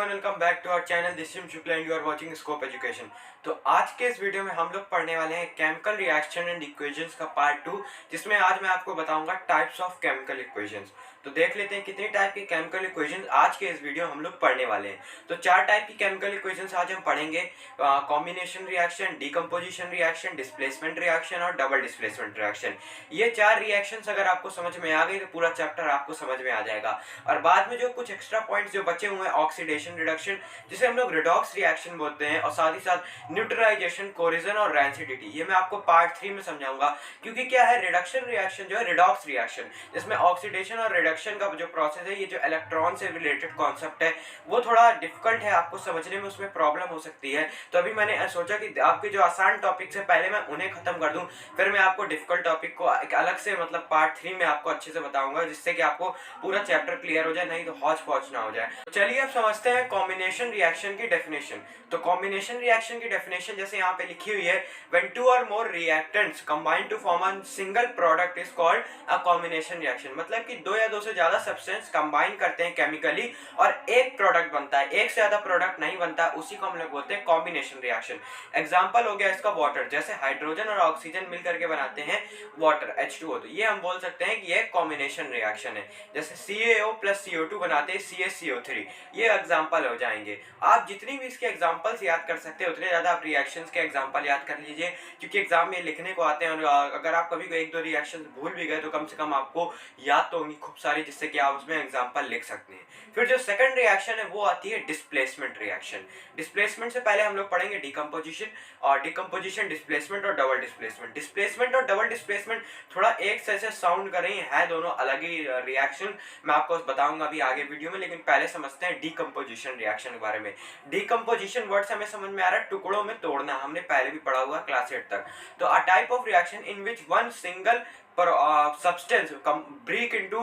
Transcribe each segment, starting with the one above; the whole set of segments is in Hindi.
Everyone, welcome back to our channel. This is Shukla and you are watching scope education. तो आज के इस वीडियो में हम लोग पढ़ने वाले हैं केमिकल रिएक्शन एंड इक्वेशंस का पार्ट 2, जिसमें आज मैं आपको बताऊंगा टाइप्स ऑफ केमिकल इक्वेशंस। तो देख लेते हैं कितने टाइप के केमिकल इक्वेशंस आज के इस वीडियो हम लोग पढ़ने वाले हैं। तो 4 टाइप की केमिकल इक्वेशंस आज हम पढ़ेंगे। Combination reaction, decomposition reaction, displacement reaction और डबल डिस्प्लेसमेंट रिएक्शन। ये 4 रिएक्शंस अगर आपको समझ में आ गई तो पूरा चैप्टर आपको समझ में आ जाएगा। और बाद में जो कुछ एक्स्ट्रा पॉइंट्स जो बचे हुए हैं, ऑक्सीडेशन रिडक्शन जिसे हम लोग रिडॉक्स रिएक्शन बोलते हैं, और साथ ही साथ न्यूट्रलाइजेशन, कोरिजन और रैंसिडिटी, ये मैं आपको पार्ट 3 में समझाऊंगा। क्योंकि क्या है, रिडक्शन रिएक्शन जो है रिडॉक्स रिएक्शन, जिसमें ऑक्सीडेशन और रिडक्शन का जो प्रोसेस है, ये जो इलेक्ट्रॉन से रिलेटेड कॉन्सेप्ट है, वो थोड़ा डिफिकल्ट है, आपको समझने में उसमें प्रॉब्लम हो सकती है। तो अभी मैंने सोचा कि आपके जो आसान टॉपिक्स है पहले मैं उन्हें खत्म कर दूं, फिर मैं आपको डिफिकल्ट टॉपिक को एक अलग से मतलब पार्ट 3 में आपको अच्छे से बताऊंगा, जिससे कि आपको पूरा चैप्टर क्लियर हो जाए, नहीं तो हौच पौच ना हो जाए। तो चलिए अब समझते हैं कॉम्बिनेशन रिएक्शन की डेफिनेशन। तो कॉम्बिनेशन रिएक्शन की डेफिनेशन जैसे यहाँ पे लिखी हुई है, व्हेन टू और more reactants combine to form a single product is called a combination reaction. मतलब कि दो या दो से ज्यादा सब्सटेंस कंबाइन करते हैं केमिकली और एक प्रोडक्ट बनता है, एक से ज्यादा प्रोडक्ट नहीं बनता, उसी को हम लोग बोलते हैं कॉम्बिनेशन रिएक्शन। एग्जाम्पल हो गया इसका वाटर, जैसे हाइड्रोजन और ऑक्सीजन मिलकर के बनाते हैं वाटर H2O, तो ये हम बोल सकते हैं कि ये कॉम्बिनेशन रिएक्शन है। जैसे CaO प्लस CO2 बनाते हैं CaCO3, ये एग्जाम्पल हो जाएंगे। आप जितनी भी इसके एग्जाम्पल्स याद कर सकते हैं उतने ज्यादा आप रिएक्शंस के एग्जाम्पल याद कर लीजिए, क्योंकि एग्जाम में लिखने को आते हैं। और अगर आप कभी एक दो रिएक्शन भूल भी गए तो कम से कम आपको याद तो होंगी खूब सारी, जिससे कि आप उसमें एग्जाम्पल लिख सकते हैं। फिर जो सेकंड रिएक्शन है वो आती है डिस्प्लेसमेंट रिएक्शन। डिस्प्लेसमेंट से पहले हम लोग पढ़ेंगे डिकम्पोजिशन, और डिकम्पोजिशन, डिस्प्लेसमेंट और डबल डिस्प्लेसमेंट। डिस्प्लेसमेंट और डबल डिस्प्लेसमेंट थोड़ा एक से साउंड कर रही है, दोनों अलग ही रिएक्शन, मैं आपको बताऊंगा अभी आगे वीडियो में। लेकिन पहले समझते हैं डिकम्पोजिशन रिएक्शन के बारे में। डिकम्पोजिशन वर्ड से हमें समझ में आ रहा है टुकड़ों में तोड़ना, हमने पहले भी पढ़ा हुआ क्लास 8 तक। तो a type of reaction in which one single substance break into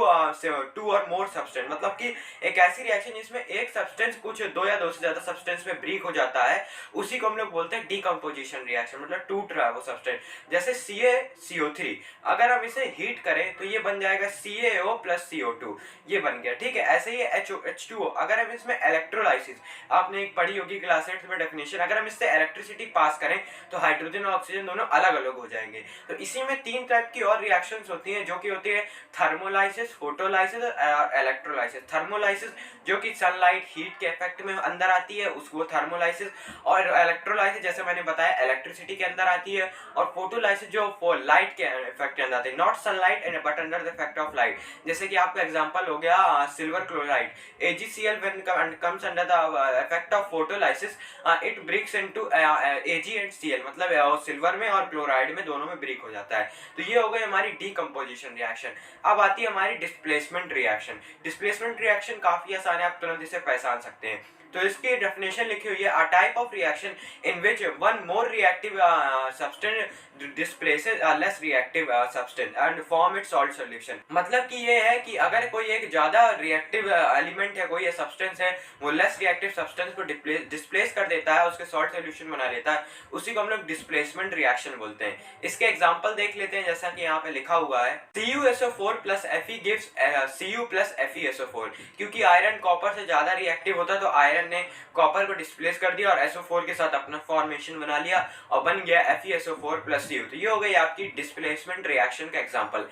two or more substance, मतलब कि एक ऐसी रिएक्शन जिसमें एक सब्सटेंस कुछ दो या दो से ज्यादा सब्सटेंस में ब्रेक हो जाता है, उसी को हम लोग बोलते हैं डिकम्पोजिशन रिएक्शन, मतलब टूट रहा है वो सब्सटेंस। जैसे CaCO3, अगर हम इसे हीट करें तो ये बन जाएगा CaO प्लस CO2, ये बन गया, ठीक है। ऐसे ही H2O, अगर हम इसमें इलेक्ट्रोलाइसिस, आपने एक पढ़ी होगी क्लास 8 में डेफिनेशन, अगर हम इससे इलेक्ट्रिसिटी पास करें तो हाइड्रोजन और ऑक्सीजन दोनों अलग अलग हो जाएंगे। तो इसी में 3 टाइप की और रिएक्शंस होती हैं, जो कि होती है थर्मोलाइसिस, फोटोलाइसिस और इलेक्ट्रोलाइसिस। थर्मोलाइसिस जो कि सनलाइट हीट के इफेक्ट में अंदर आती है, उसको थर्मोलाइसिस। और इलेक्ट्रोलाइसिस जैसे मैंने बताया इलेक्ट्रिसिटी के अंदर आती है। और फोटोलाइसिस जो लाइट के इफेक्ट के अंदर आती है, not sunlight and but under the effect of light. जैसे कि आपका एग्जांपल हो गया silver chloride, AgCl when comes under the effect of photolysis it breaks into Ag and Cl, मतलब सिल्वर में और क्लोराइड में दोनों में ब्रेक हो जाता है। तो ये हो गई हमारी डिकम्पोजिशन रिएक्शन। अब आती है हमारी डिस्प्लेसमेंट रिएक्शन। डिस्प्लेसमेंट रिएक्शन काफी आसान है, आप तुरंत इसे पहचान सकते हैं। तो इसकी डेफिनेशन लिखी हुई है, a type of reaction in which one more reactive substance displaces a less reactive substance and form it's salt solution. मतलब कि ये है कि अगर कोई एक ज्यादा रिएक्टिव एलिमेंट है, कोई सब्सटेंस है, वो लेस रिएक्टिव सब्सटेंस को डिस्प्लेस कर देता है, उसके सॉल्ट सॉल्यूशन बना लेता है, उसी को हम लोग डिस्प्लेसमेंट रिएक्शन बोलते हैं। इसके एग्जांपल देख लेते हैं, जैसा कि यहाँ पे लिखा हुआ है CuSO4 plus Fe gives Cu plus FeSO4। क्योंकि आयरन कॉपर से ज्यादा रिएक्टिव होता है, तो आयरन ने कॉपर को डिस्प्लेस कर दिया और SO4 के साथ अपना फॉर्मेशन बना लिया और बन गया FeSO4 प्लस Cu। तो ये हो गई आपकी डिस्प्लेसमेंट रिएक्शन का एग्जांपल।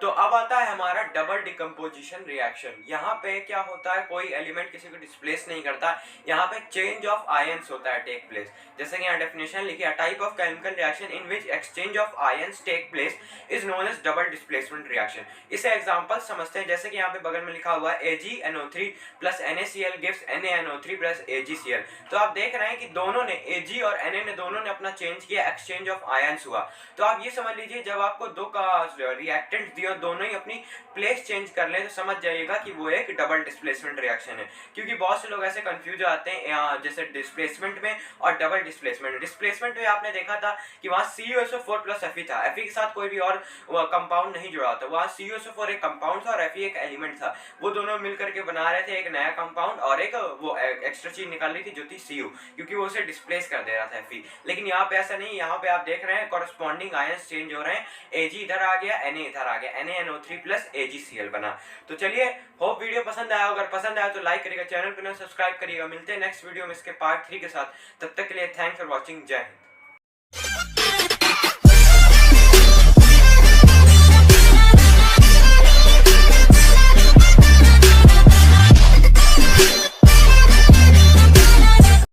तो अब आता है हमारा डबल डिकम्पोजिशन रिएक्शन। यहाँ पे क्या होता है, कोई एलिमेंट किसी को डिस्प्लेस नहीं करता, यहाँ पे चेंज ऑफ आयंस होता है, टेक प्लेस। जैसे कि यहाँ डेफिनेशन लिखी है, type of chemical reaction in which exchange of ions take place is known as double displacement reaction. इसे एग्जांपल समझते हैं, जैसे कि यहाँ पे बगल में लिखा हुआ है AgNO3 plus NaCl gives NaNO3 plus AgCl। तो आप देख रहे हैं कि दोनों ने, Ag और Na ने दोनों ने अपना चेंज किया, एक्सचेंज ऑफ आयंस हुआ। तो आप ये समझ लीजिए, जब आपको दो का रिएक्टेंट दिया, दोनों ही अपनी प्लेस चेंज कर ले, तो समझ जाइएगा कि वो एक डबल डिस्प्लेसमेंट रिएक्शन है। क्योंकि बहुत से लोग ऐसे कंफ्यूज आते हैं जैसे डिस्प्लेसमेंट में और डबल डिस्प्लेसमेंट। डिस्प्लेसमेंट में आपने देखा था कि वहां CuSO4 प्लस Fe था, Fe के साथ कोई भी और कंपाउंड नहीं जुड़ा था, वहां CuSO4 एक कंपाउंड था और Fe एक एलिमेंट था, वो दोनों मिलकर के बना रहे थे एक नया कंपाउंड, और एक वो एक्स्ट्रा चीज निकाल रही थी जो थी Cu, क्योंकि वो उसे डिस्प्लेस कर दे रहा था Fe। लेकिन यहाँ पे ऐसा नहीं, यहाँ पे आप देख रहे हैं कॉरेस्पॉन्डिंग आयंस चेंज हो रहे हैं, Ag इधर आ गया, Na इधर आ गया, NaNO3 प्लस AgCl बना। तो चलिए, होप वीडियो पसंद आया, अगर पसंद आया तो लाइक करिएगा, चैनल को सब्सक्राइब करिएगा। मिलते हैं नेक्स्ट वीडियो में इसके पार्ट 3 के साथ। तब तक के लिए थैंक्स फॉर वॉचिंग। जय हिंद।